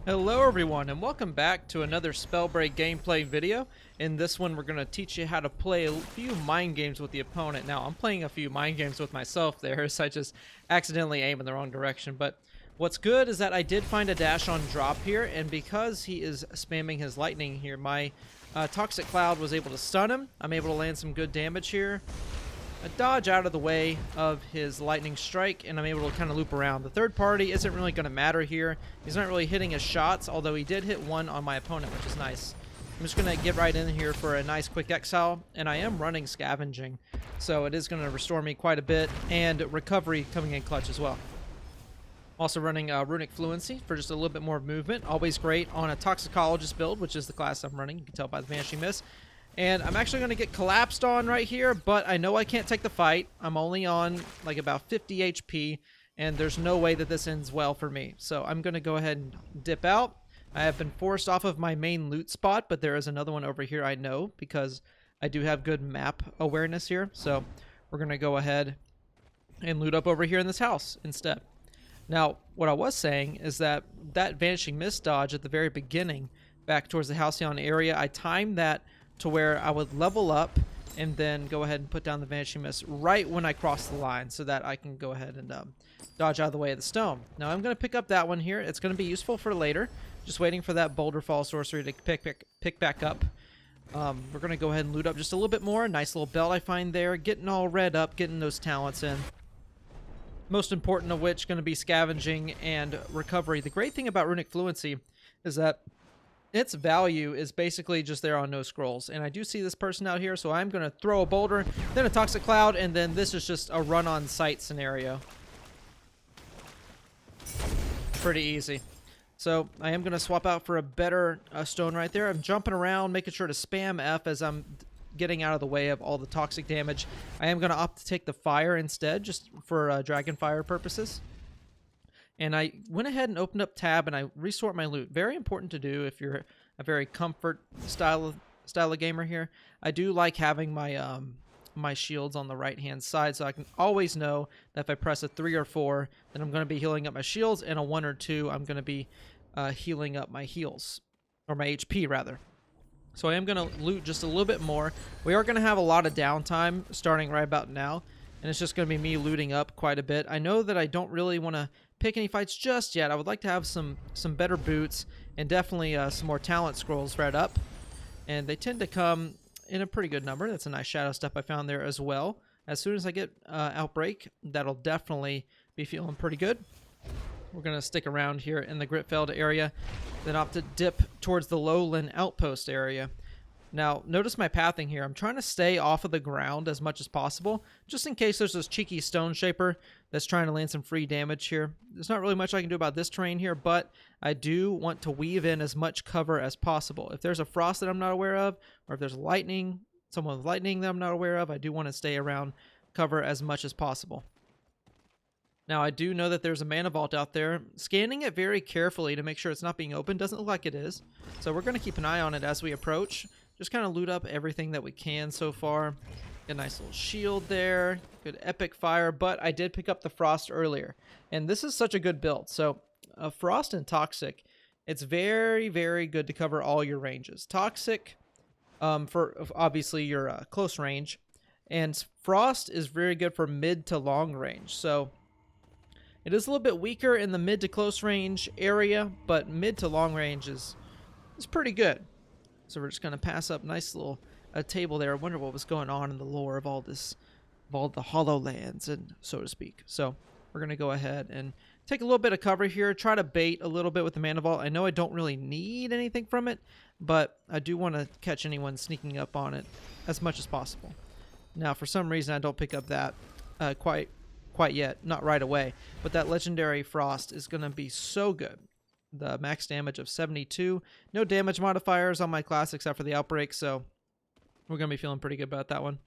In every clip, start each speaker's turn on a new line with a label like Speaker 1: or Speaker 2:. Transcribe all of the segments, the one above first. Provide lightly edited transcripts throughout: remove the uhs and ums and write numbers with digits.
Speaker 1: Hello everyone and welcome back to another Spellbreak gameplay video. In this one we're going to teach you how to play a few mind games with the opponent. Now I'm playing a few mind games with myself there as I just accidentally aim in the wrong direction. But what's good is that I did find a dash on drop here, and because he is spamming his lightning here, my Toxic Cloud was able to stun him. I'm able to land some good damage here. I dodge out of the way of his lightning strike, and I'm able to kind of loop around. The third party isn't really going to matter here. He's not really hitting his shots, although he did hit one on my opponent, which is nice. I'm just going to get right in here for a nice quick exile, and I am running scavenging, so it is going to restore me quite a bit, and recovery coming in clutch as well. Also running Runic Fluency for just a little bit more movement. Always great on a Toxicologist build, which is the class I'm running. You can tell by the Vanishing Mist. And I'm actually going to get collapsed on right here, but I know I can't take the fight. I'm only on like about 50 HP, and there's no way that this ends well for me. So I'm going to go ahead and dip out. I have been forced off of my main loot spot, but there is another one over here I know because I do have good map awareness here. So we're going to go ahead and loot up over here in this house instead. Now, what I was saying is that Vanishing Mist dodge at the very beginning, back towards the Halcyon area, I timed that to where I would level up and then go ahead and put down the Vanishing Mist right when I cross the line so that I can go ahead and dodge out of the way of the stone. Now I'm going to pick up that one here. It's going to be useful for later. Just waiting for that Boulder Fall sorcery to pick back up. We're going to go ahead and loot up just a little bit more. Nice little belt I find there. Getting all red up, getting those talents in. Most important of which going to be scavenging and recovery. The great thing about Runic Fluency is that its value is basically just there on no scrolls. And I do see this person out here, so I'm going to throw a boulder, then a Toxic Cloud, and then this is just a run-on-site scenario. Pretty easy. So I am going to swap out for a better stone right there. I'm jumping around, making sure to spam F as I'm getting out of the way of all the toxic damage. I am going to opt to take the fire instead, just for dragon fire purposes. And I went ahead and opened up tab and I resort my loot. Very important to do if you're a very comfort style of gamer here. I do like having my my shields on the right hand side, so I can always know that if I press a 3 or 4, then I'm going to be healing up my shields, and a 1 or 2, I'm going to be healing up my heals, or my HP rather. So I am going to loot just a little bit more. We are going to have a lot of downtime starting right about now, and it's just going to be me looting up quite a bit. I know that I don't really want to pick any fights just yet. I would like to have some better boots and definitely some more talent scrolls read up. And they tend to come in a pretty good number. That's a nice shadow step I found there as well. As soon as I get Outbreak, that'll definitely be feeling pretty good. We're going to stick around here in the Gritfeld area, then opt to dip towards the Lowland Outpost area. Now, notice my pathing here. I'm trying to stay off of the ground as much as possible, just in case there's this cheeky Stone Shaper that's trying to land some free damage here. There's not really much I can do about this terrain here, but I do want to weave in as much cover as possible. If there's a frost that I'm not aware of, or if there's lightning, someone with lightning that I'm not aware of, I do want to stay around cover as much as possible. Now, I do know that there's a mana vault out there. Scanning it very carefully to make sure it's not being opened. Doesn't look like it is. So we're going to keep an eye on it as we approach. Just kind of loot up everything that we can so far. Get a nice little shield there. Good epic fire. But I did pick up the Frost earlier. And this is such a good build. So Frost and Toxic, it's very, very good to cover all your ranges. Toxic for obviously your close range. And Frost is very good for mid to long range. So it is a little bit weaker in the mid to close range area, but mid to long range is pretty good. So we're just going to pass up nice little table there. I wonder what was going on in the lore of all this, of all the hollow lands, and so to speak. So we're going to go ahead and take a little bit of cover here, try to bait a little bit with the mana vault. I know I don't really need anything from it, but I do want to catch anyone sneaking up on it as much as possible. Now, for some reason, I don't pick up that quite yet, not right away, but that legendary Frost is going to be so good. The max damage of 72, no damage modifiers on my class except for the Outbreak, so we're going to be feeling pretty good about that one.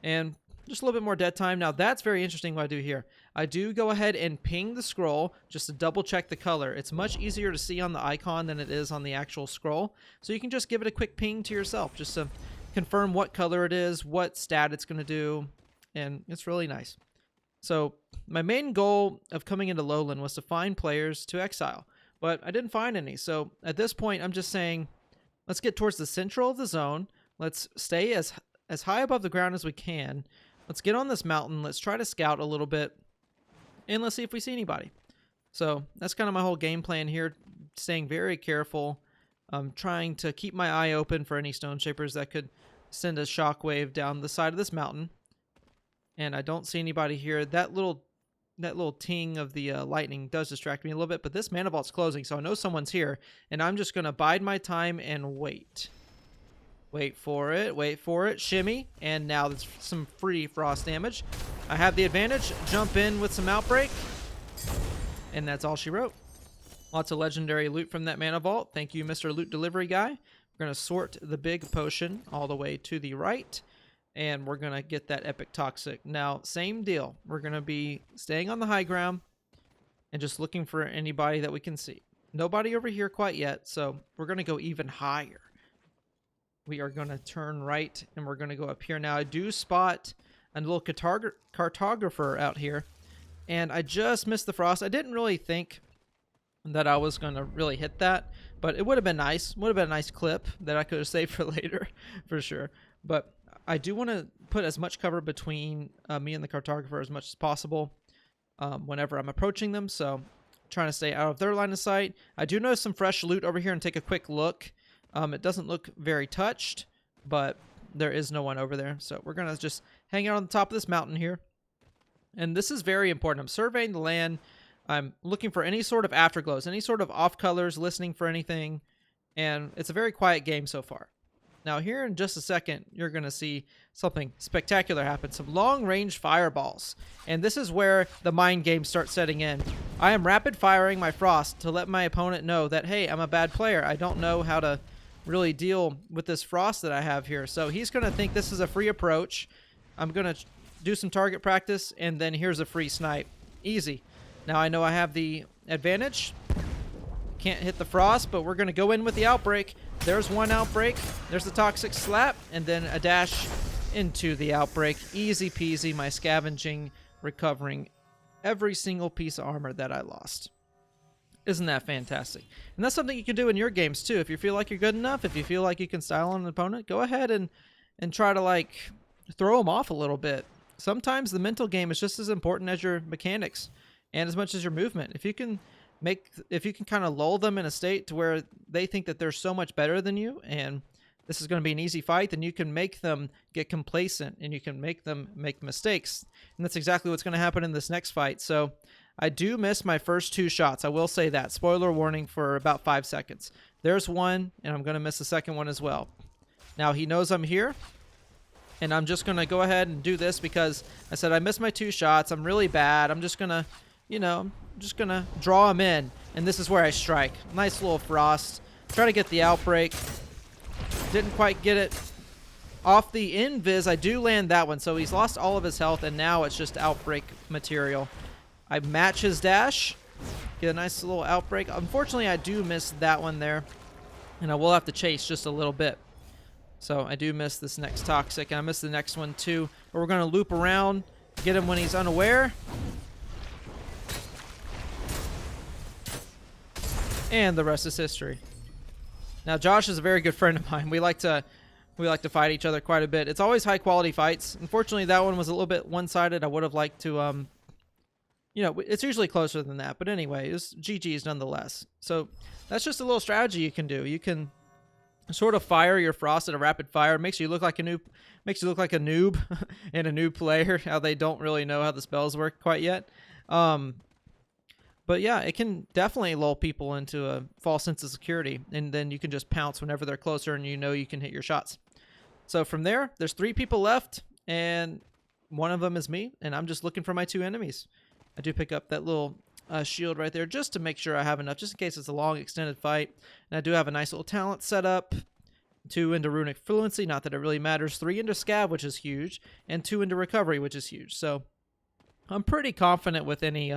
Speaker 1: And just a little bit more dead time. Now that's very interesting what I do here. I do go ahead and ping the scroll just to double check the color. It's much easier to see on the icon than it is on the actual scroll, so you can just give it a quick ping to yourself just to confirm what color it is, what stat it's going to do, and it's really nice. So my main goal of coming into Lowland was to find players to exile. but I didn't find any. So at this point, I'm just saying, let's get towards the central of the zone. Let's stay as high above the ground as we can. Let's get on this mountain. Let's try to scout a little bit, and let's see if we see anybody. So that's kind of my whole game plan here, staying very careful. Trying to keep my eye open for any stone shapers that could send a shockwave down the side of this mountain. And I don't see anybody here. That little ting of the lightning does distract me a little bit, but this mana vault's closing, so I know someone's here, and I'm just going to bide my time and wait. Wait for it, shimmy, and now there's some free frost damage. I have the advantage, jump in with some outbreak, and that's all she wrote. Lots of legendary loot from that mana vault. Thank you, Mr. Loot Delivery Guy. We're going to sort the big potion all the way to the right, and we're going to get that epic toxic. Now, same deal. We're going to be staying on the high ground and just looking for anybody that we can see. Nobody over here quite yet, so we're going to go even higher. We are going to turn right, and we're going to go up here. Now, I do spot a little cartographer out here, and I just missed the frost. I didn't really think that I was going to really hit that, but it would have been nice. Would have been a nice clip that I could have saved for later, for sure. But I do want to put as much cover between me and the cartographer as much as possible whenever I'm approaching them, so trying to stay out of their line of sight. I do notice some fresh loot over here and take a quick look. It doesn't look very touched, but there is no one over there, so we're going to just hang out on the top of this mountain here. And this is very important. I'm surveying the land. I'm looking for any sort of afterglows, any sort of off colors, listening for anything, and it's a very quiet game so far. Now here in just a second, you're going to see something spectacular happen, some long-range fireballs, and this is where the mind game starts setting in. I am rapid firing my frost to let my opponent know that, hey, I'm a bad player. I don't know how to really deal with this frost that I have here, so he's going to think this is a free approach. I'm going to do some target practice, and then here's a free snipe. Easy. Now I know I have the advantage. Can't hit the frost, but we're going to go in with the outbreak. There's one outbreak. There's the toxic slap, and then a dash into the outbreak. Easy peasy, my scavenging, recovering every single piece of armor that I lost. Isn't that fantastic? And that's something you can do in your games too. If you feel like you're good enough, if you feel like you can style on an opponent, go ahead and try to like throw them off a little bit. Sometimes the mental game is just as important as your mechanics and as much as your movement. If you can kind of lull them in a state to where they think that they're so much better than you and this is going to be an easy fight, then you can make them get complacent and you can make them make mistakes. And that's exactly what's going to happen in this next fight. So I do miss my first two shots. I will say that. Spoiler warning for about 5 seconds. There's one, and I'm going to miss the second one as well. Now he knows I'm here, and I'm just going to go ahead and do this because I said I missed my 2 shots. I'm really bad. I'm just going to, I'm just going to draw him in, and this is where I strike. Nice little frost. Try to get the outbreak. Didn't quite get it. Off the invis, I do land that one, so he's lost all of his health, and now it's just outbreak material. I match his dash, get a nice little outbreak. Unfortunately, I do miss that one there, and I will have to chase just a little bit. So I do miss this next toxic, and I miss the next one too. But we're going to loop around, get him when he's unaware. And the rest is history. Now, Josh is a very good friend of mine. We like to fight each other quite a bit. It's always high quality fights. Unfortunately, that one was a little bit one-sided. I would have liked to, it's usually closer than that. But anyway, it was GG's nonetheless. So that's just a little strategy you can do. You can sort of fire your frost at a rapid fire. Makes you look like a noob. Makes you look like a noob and a new player. How they don't really know how the spells work quite yet. But yeah, it can definitely lull people into a false sense of security, and then you can just pounce whenever they're closer and you know you can hit your shots. So from there, there's 3 people left, and one of them is me, and I'm just looking for my 2 enemies. I do pick up that little shield right there just to make sure I have enough, just in case it's a long, extended fight. And I do have a nice little talent set up. 2 into Runic Fluency, not that it really matters. 3 into Scav, which is huge, and 2 into Recovery, which is huge. So I'm pretty confident with any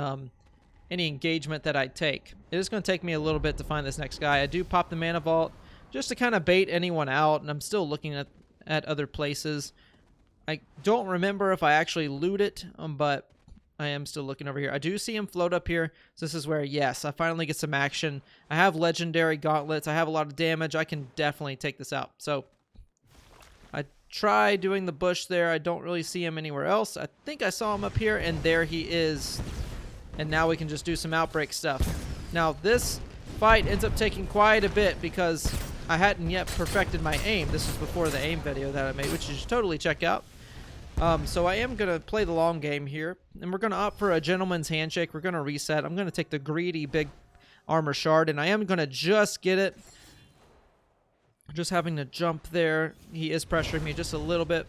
Speaker 1: engagement that I take. It is going to take me a little bit to find this next guy. I do pop the Mana Vault just to kind of bait anyone out, and I'm still looking at other places. I don't remember if I actually loot it, but I am still looking over here. I do see him float up here. So this is where, yes, I finally get some action. I have legendary gauntlets. I have a lot of damage. I can definitely take this out. So I try doing the bush there. I don't really see him anywhere else. I think I saw him up here, and there he is. And now we can just do some outbreak stuff. Now this fight ends up taking quite a bit because I hadn't yet perfected my aim. This was before the aim video that I made, which you should totally check out. So I am going to play the long game here, and we're going to opt for a gentleman's handshake. We're going to reset. I'm going to take the greedy big armor shard, and I am going to just get it. Just having to jump there. He is pressuring me just a little bit,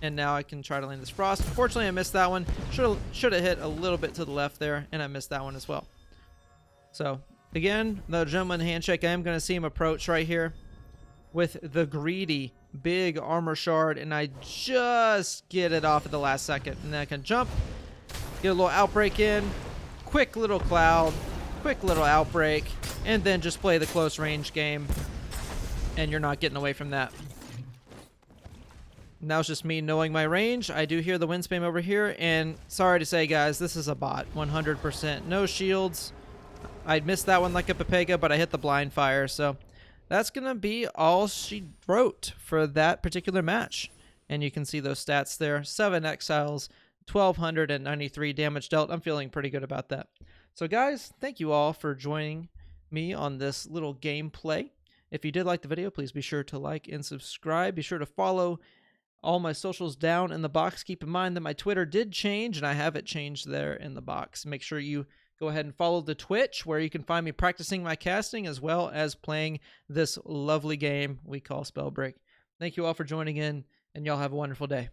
Speaker 1: and now I can try to land this frost. Unfortunately, I missed that one. Should have hit a little bit to the left there, and I missed that one as well. So again, the gentleman handshake. I am going to see him approach right here with the greedy big armor shard, and I just get it off at the last second, and then I can jump, get a little outbreak in, quick little cloud, quick little outbreak, and then just play the close range game, and you're not getting away from that. Now it's just me knowing my range. I do hear the wind spam over here, and sorry to say, guys, this is a bot 100%. No shields. I missed that one like a Pepega, but I hit the blind fire, so that's going to be all she wrote for that particular match. And you can see those stats there. 7 exiles, 1,293 damage dealt. I'm feeling pretty good about that. So guys, thank you all for joining me on this little gameplay. If you did like the video, please be sure to like and subscribe. Be sure to follow all my socials down in the box. Keep in mind that my Twitter did change, and I have it changed there in the box. Make sure you go ahead and follow the Twitch, where you can find me practicing my casting as well as playing this lovely game we call Spellbreak. Thank you all for joining in, and y'all have a wonderful day.